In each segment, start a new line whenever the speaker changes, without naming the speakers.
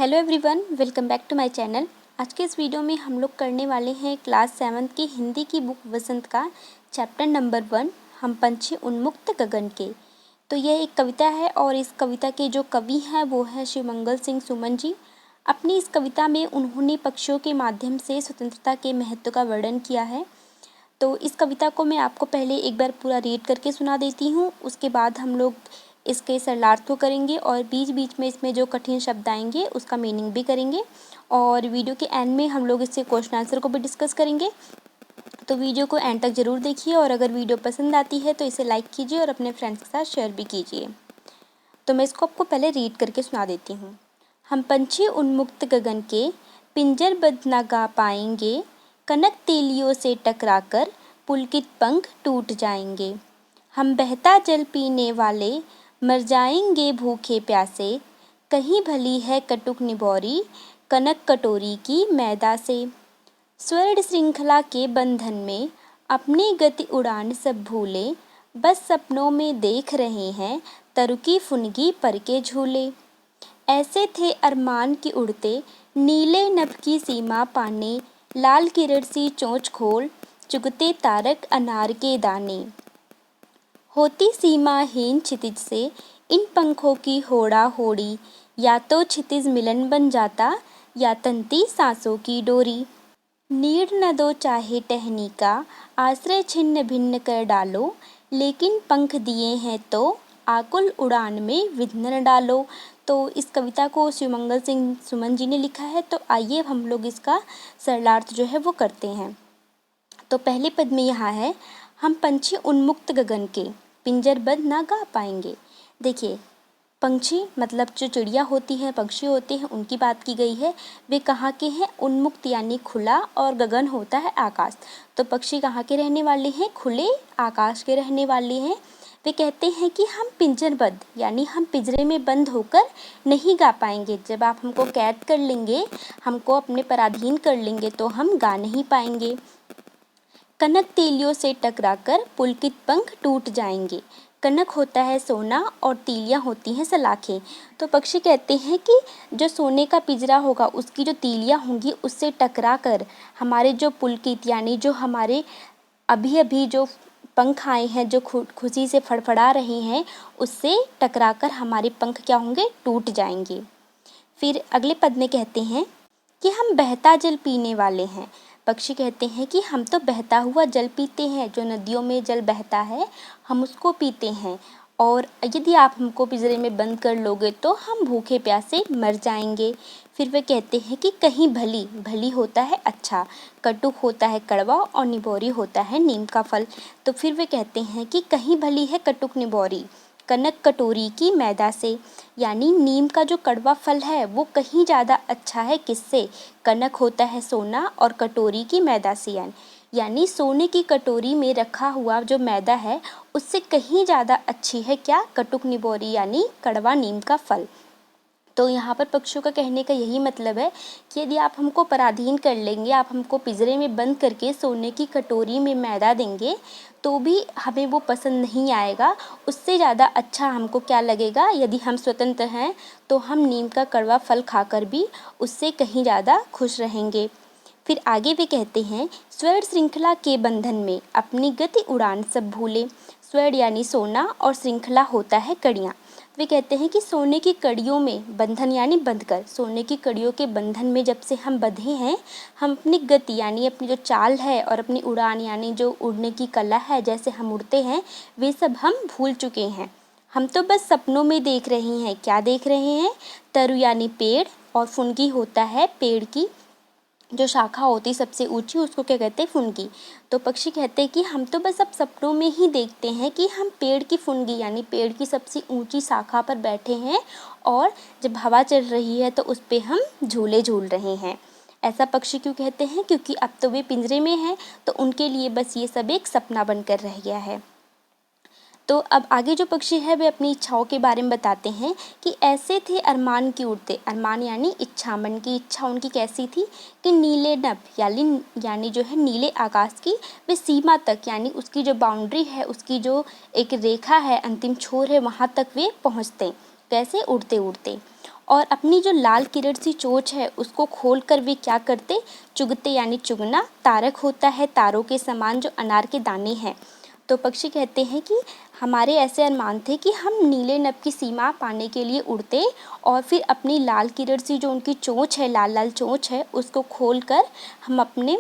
Hello everyone, welcome back to my channel. आज के इस वीडियो में हम लोग करने वाले हैं क्लास 7 की हिंदी की बुक वसंत का चैप्टर नंबर 1 हम पंछी उन्मुक्त गगन के। तो यह एक कविता है और इस कविता के जो कवि हैं वो है शिवमंगल सिंह सुमन जी। अपनी इस कविता में उन्होंने पक्षियों के माध्यम से स्वतंत्रता के महत्व का वर्णन किया है। तो इस कविता को मैं आपको पहले एक बार पूरा रीड करके सुना देती हूँ, उसके बाद हम लोग इसके सरलार्थ को करेंगे और बीच बीच में इसमें जो कठिन शब्द आएंगे उसका मीनिंग भी करेंगे और वीडियो के एंड में हम लोग इससे क्वेश्चन आंसर को भी डिस्कस करेंगे। तो वीडियो को एंड तक ज़रूर देखिए और अगर वीडियो पसंद आती है तो इसे लाइक कीजिए और अपने फ्रेंड्स के साथ शेयर भी कीजिए। तो मैं इसको आपको पहले रीड करके सुना देती हूँ। हम पंछी उन्मुक्त गगन के, पिंजरबद्ध न गा पाएंगे, कनक तेलियों से टकराकर पुलकित पंख टूट जाएंगे। हम बहता जल पीने वाले, मर जाएंगे भूखे प्यासे, कहीं भली है कटुक निबोरी, कनक कटोरी की मैदा से। स्वर्ण श्रृंखला के बंधन में अपनी गति उड़ान सब भूले, बस सपनों में देख रहे हैं तरुकी फुनगी पर के झूले। ऐसे थे अरमान की उड़ते, नीले नभ की सीमा पाने, लाल किरण सी चोंच खोल चुगते तारक अनार के दाने। होती सीमाहीन क्षितिज से इन पंखों की होड़ा होड़ी, या तो क्षितिज मिलन बन जाता या तंती सांसों की डोरी। नीड़ न दो चाहे टहनी का, आश्रय छिन्न भिन्न कर डालो, लेकिन पंख दिए हैं तो आकुल उड़ान में विघ्न न डालो। तो इस कविता को शिवमंगल सिंह सुमन जी ने लिखा है। तो आइए हम लोग इसका सरलार्थ जो है वो करते हैं। तो पहले पद में यहाँ है, हम पंछी उन्मुक्त गगन के, पिंजरबद्ध ना गा पाएंगे। देखिए, पंछी मतलब जो चिड़िया होती हैं, पक्षी होते हैं, उनकी बात की गई है। वे कहाँ के हैं? उन्मुक्त यानी खुला, और गगन होता है आकाश। तो पक्षी कहाँ के रहने वाले हैं? खुले आकाश के रहने वाले हैं। वे कहते हैं कि हम पिंजरबद्ध यानी हम पिंजरे में बंद होकर नहीं गा पाएंगे। जब आप हमको कैद कर लेंगे, हमको अपने पराधीन कर लेंगे तो हम गा नहीं पाएंगे। कनक तीलियों से टकराकर पुलकित पंख टूट जाएंगे। कनक होता है सोना और तीलियां होती हैं सलाखें। तो पक्षी कहते हैं कि जो सोने का पिंजरा होगा उसकी जो तीलियां होंगी उससे टकराकर हमारे जो पुलकित यानी जो हमारे अभी अभी जो पंख आए हैं, जो खुशी से फड़फड़ा रहे हैं, उससे टकराकर हमारे पंख क्या होंगे? टूट जाएंगे। फिर अगले पद में कहते हैं कि हम बहता जल पीने वाले हैं। पक्षी कहते हैं कि हम तो बहता हुआ जल पीते हैं, जो नदियों में जल बहता है हम उसको पीते हैं, और यदि आप हमको पिंजरे में बंद कर लोगे तो हम भूखे प्यासे मर जाएंगे। फिर वे कहते हैं कि कहीं भली, भली होता है अच्छा, कटुक होता है कड़वा, और निबोरी होता है नीम का फल। तो फिर वे कहते हैं कि कहीं भली है कटुक निबोरी, कनक कटोरी की मैदा से, यानी नीम का जो कड़वा फल है वो कहीं ज़्यादा अच्छा है किससे? कनक होता है सोना और कटोरी की मैदा से, यानी सोने की कटोरी में रखा हुआ जो मैदा है उससे कहीं ज़्यादा अच्छी है क्या? कटुक निबोरी यानी कड़वा नीम का फल। तो यहाँ पर पक्षियों का कहने का यही मतलब है कि यदि आप हमको पराधीन कर लेंगे, आप हमको पिंजरे में बंद करके सोने की कटोरी में मैदा देंगे तो भी हमें वो पसंद नहीं आएगा। उससे ज़्यादा अच्छा हमको क्या लगेगा? यदि हम स्वतंत्र हैं तो हम नीम का कड़वा फल खाकर भी उससे कहीं ज़्यादा खुश रहेंगे। फिर आगे वे कहते हैं, स्वर्ण श्रृंखला के बंधन में अपनी गति उड़ान सब भूले। स्वर्ण यानी सोना और श्रृंखला होता है कड़ियाँ। वे कहते हैं कि सोने की कड़ियों में, बंधन यानी बंध कर, सोने की कड़ियों के बंधन में जब से हम बंधे हैं, हम अपनी गति यानी अपनी जो चाल है और अपनी उड़ान यानी जो उड़ने की कला है, जैसे हम उड़ते हैं, वे सब हम भूल चुके हैं। हम तो बस सपनों में देख रहे हैं। क्या देख रहे हैं? तरु यानी पेड़, और फुनगी होता है पेड़ की जो शाखा होती सबसे ऊंची, उसको क्या कहते हैं? फुनगी। तो पक्षी कहते हैं कि हम तो बस अब सपनों में ही देखते हैं कि हम पेड़ की फुनगी यानी पेड़ की सबसे ऊंची शाखा पर बैठे हैं और जब हवा चल रही है तो उस पे हम झूले झूल रहे हैं। ऐसा पक्षी क्यों कहते हैं? क्योंकि अब तो वे पिंजरे में हैं, तो उनके लिए बस ये सब एक सपना बनकर रह गया है। तो अब आगे जो पक्षी है वे अपनी इच्छाओं के बारे में बताते हैं कि ऐसे थे अरमान की उड़ते। अरमान यानी इच्छा, मन की इच्छा उनकी कैसी थी कि नीले नभ यानी जो है नीले आकाश की वे सीमा तक, यानी उसकी जो बाउंड्री है, उसकी जो एक रेखा है, अंतिम छोर है, वहाँ तक वे पहुँचते। कैसे? उड़ते उड़ते। और अपनी जो लाल किरण सी चोंच है उसको खोलकर वे क्या करते, चुगते यानी चुगना। तारक होता है तारों के समान जो अनार के दाने हैं। तो पक्षी कहते हैं कि हमारे ऐसे अरमान थे कि हम नीले नभ की सीमा पाने के लिए उड़ते और फिर अपनी लाल किरण सी जो उनकी चोंच है, लाल लाल चोंच है, उसको खोलकर हम अपने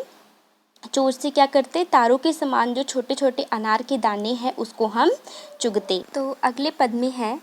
चोंच से क्या करते, तारों के समान जो छोटे छोटे अनार के दाने हैं उसको हम चुगते। तो अगले पद में है,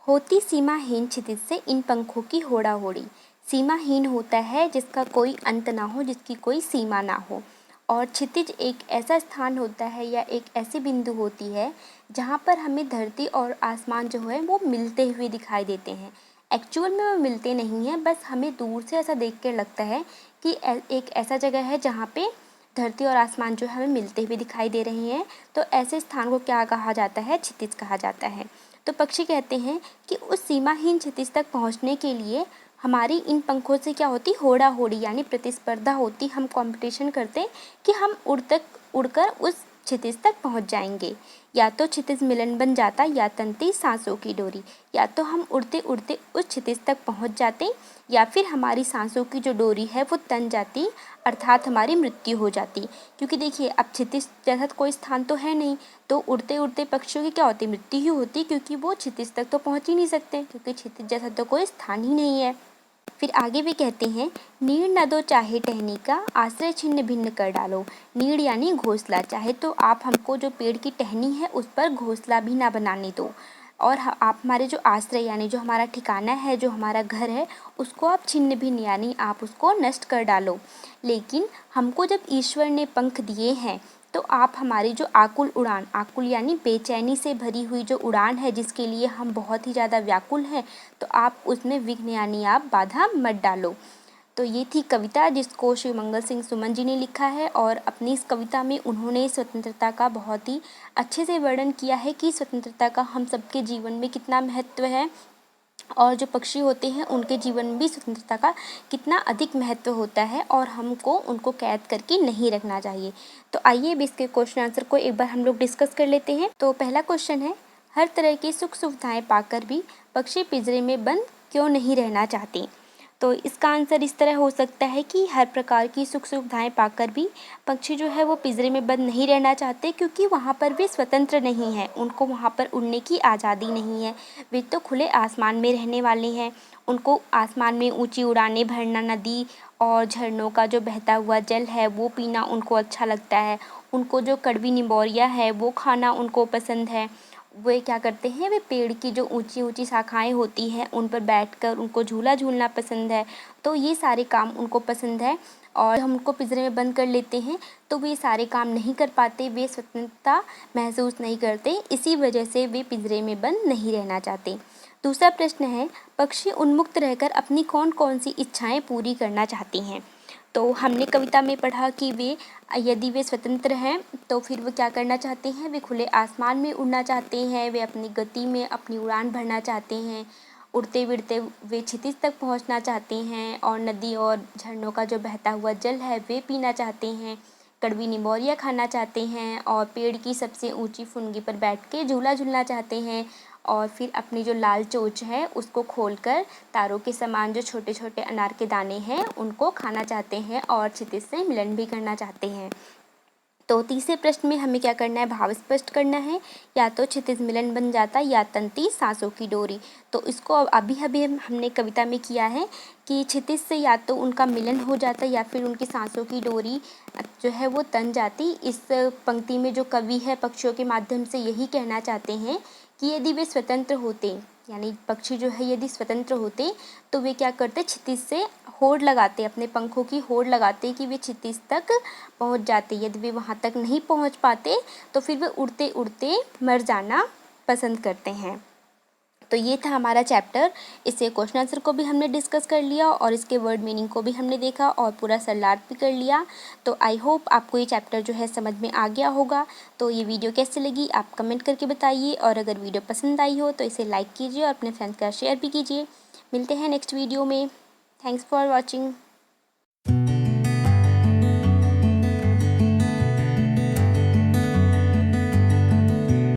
होती सीमाहीन क्षितिज से इन पंखों की होड़ा होड़ी। सीमाहीन होता है जिसका कोई अंत ना हो, जिसकी कोई सीमा ना हो। और क्षितिज एक ऐसा स्थान होता है या एक ऐसी बिंदु होती है जहाँ पर हमें धरती और आसमान जो है वो मिलते हुए दिखाई देते हैं। एक्चुअल में वो मिलते नहीं हैं, बस हमें दूर से ऐसा देख कर लगता है कि एक ऐसा जगह है जहाँ पे धरती और आसमान जो है हमें मिलते हुए दिखाई दे रहे हैं। तो ऐसे स्थान को क्या कहा जाता है, क्षितिज कहा जाता है। तो पक्षी कहते हैं कि उस सीमाहीन क्षितिज तक पहुंचने के लिए हमारी इन पंखों से क्या होती, होड़ा होड़ी यानी प्रतिस्पर्धा होती। हम कंपटीशन करते कि हम उड़कर उस क्षितिज तक पहुंच जाएंगे। या तो क्षितिज मिलन बन जाता या तंती सांसों की डोरी। या तो हम उड़ते उड़ते उस क्षितिज तक पहुंच जाते या फिर हमारी सांसों की जो डोरी है वो तन जाती, अर्थात हमारी मृत्यु हो जाती। क्योंकि देखिए अब क्षितिज जैसा कोई स्थान तो है नहीं, तो उड़ते उड़ते पक्षियों की क्या होती, मृत्यु ही होती, क्योंकि वो क्षितिज तक तो पहुंच ही नहीं सकते, क्योंकि क्षितिज जैसा तो कोई स्थान ही नहीं है। फिर आगे भी कहते हैं, नीड़ न दो चाहे टहनी का, आश्रय छिन्न भिन्न कर डालो। नीड़ यानी घोंसला, चाहे तो आप हमको जो पेड़ की टहनी है उस पर घोंसला भी ना बनाने दो, और आप हमारे जो आश्रय यानी जो हमारा ठिकाना है, जो हमारा घर है, उसको आप छिन्न भिन्न यानी आप उसको नष्ट कर डालो। लेकिन हमको जब ईश्वर ने पंख दिए हैं तो आप हमारी जो आकुल उड़ान, आकुल यानी बेचैनी से भरी हुई जो उड़ान है जिसके लिए हम बहुत ही ज़्यादा व्याकुल हैं, तो आप उसमें विघ्न यानी आप बाधा मत डालो। तो ये थी कविता जिसको श्री मंगल सिंह सुमन जी ने लिखा है, और अपनी इस कविता में उन्होंने स्वतंत्रता का बहुत ही अच्छे से वर्णन किया है कि स्वतंत्रता का हम सबके जीवन में कितना महत्व है, और जो पक्षी होते हैं उनके जीवन में भी स्वतंत्रता का कितना अधिक महत्व होता है, और हमको उनको कैद करके नहीं रखना चाहिए। तो आइए अब इसके क्वेश्चन आंसर को एक बार हम लोग डिस्कस कर लेते हैं। तो पहला क्वेश्चन है, हर तरह की सुख सुविधाएं पाकर भी पक्षी पिंजरे में बंद क्यों नहीं रहना चाहते। तो इसका आंसर इस तरह हो सकता है कि हर प्रकार की सुख सुविधाएं पाकर भी पक्षी जो है वो पिंजरे में बंद नहीं रहना चाहते, क्योंकि वहाँ पर वे स्वतंत्र नहीं हैं, उनको वहाँ पर उड़ने की आज़ादी नहीं है। वे तो खुले आसमान में रहने वाले हैं, उनको आसमान में ऊंची उड़ानें भरना, नदी और झरनों का जो बहता हुआ जल है वो पीना उनको अच्छा लगता है। उनको जो कड़वी निमोरिया है वो खाना उनको पसंद है। वे क्या करते हैं, वे पेड़ की जो ऊंची ऊंची शाखाएं होती हैं उन पर बैठकर उनको झूला झूलना पसंद है। तो ये सारे काम उनको पसंद है, और हम उनको पिंजरे में बंद कर लेते हैं तो वे सारे काम नहीं कर पाते, वे स्वतंत्रता महसूस नहीं करते, इसी वजह से वे पिंजरे में बंद नहीं रहना चाहते। दूसरा प्रश्न है, पक्षी उन्मुक्त रहकर अपनी कौन कौन सी इच्छाएं पूरी करना चाहती हैं। तो हमने कविता में पढ़ा कि यदि वे स्वतंत्र हैं तो फिर वो क्या करना चाहते हैं, वे खुले आसमान में उड़ना चाहते हैं, वे अपनी गति में अपनी उड़ान भरना चाहते हैं, उड़ते उड़ते वे क्षितिज तक पहुंचना चाहते हैं, और नदी और झरनों का जो बहता हुआ जल है वे पीना चाहते हैं, कड़वी निमोरिया खाना चाहते हैं, और पेड़ की सबसे ऊंची फुनगी पर बैठ के झूला झूलना चाहते हैं, और फिर अपनी जो लाल चोंच है उसको खोलकर तारों के समान जो छोटे छोटे अनार के दाने हैं उनको खाना चाहते हैं, और क्षितिज से मिलन भी करना चाहते हैं। तो तीसरे प्रश्न में हमें क्या करना है, भाव स्पष्ट करना है। या तो क्षितिज मिलन बन जाता या तंती सांसों की डोरी। तो इसको अभी अभी हमने कविता में किया है कि क्षितिज से या तो उनका मिलन हो जाता या फिर उनकी सांसों की डोरी जो है वो तन जाती। इस पंक्ति में जो कवि है पक्षियों के माध्यम से यही कहना चाहते हैं कि यदि वे स्वतंत्र होते, यानी पक्षी जो है यदि स्वतंत्र होते तो वे क्या करते, क्षितिज से होड़ लगाते, अपने पंखों की होड़ लगाते कि वे क्षितिज तक पहुंच जाते। यदि वे वहां तक नहीं पहुंच पाते तो फिर वे उड़ते उड़ते मर जाना पसंद करते हैं। तो ये था हमारा चैप्टर। इससे क्वेश्चन आंसर को भी हमने डिस्कस कर लिया और इसके वर्ड मीनिंग को भी हमने देखा और पूरा सलाद भी कर लिया। तो आई होप आपको ये चैप्टर जो है समझ में आ गया होगा। तो ये वीडियो कैसे लगी आप कमेंट करके बताइए, और अगर वीडियो पसंद आई हो तो इसे लाइक कीजिए और अपने फ्रेंड्स का शेयर भी कीजिए। मिलते हैं नेक्स्ट वीडियो में। Thanks for watching.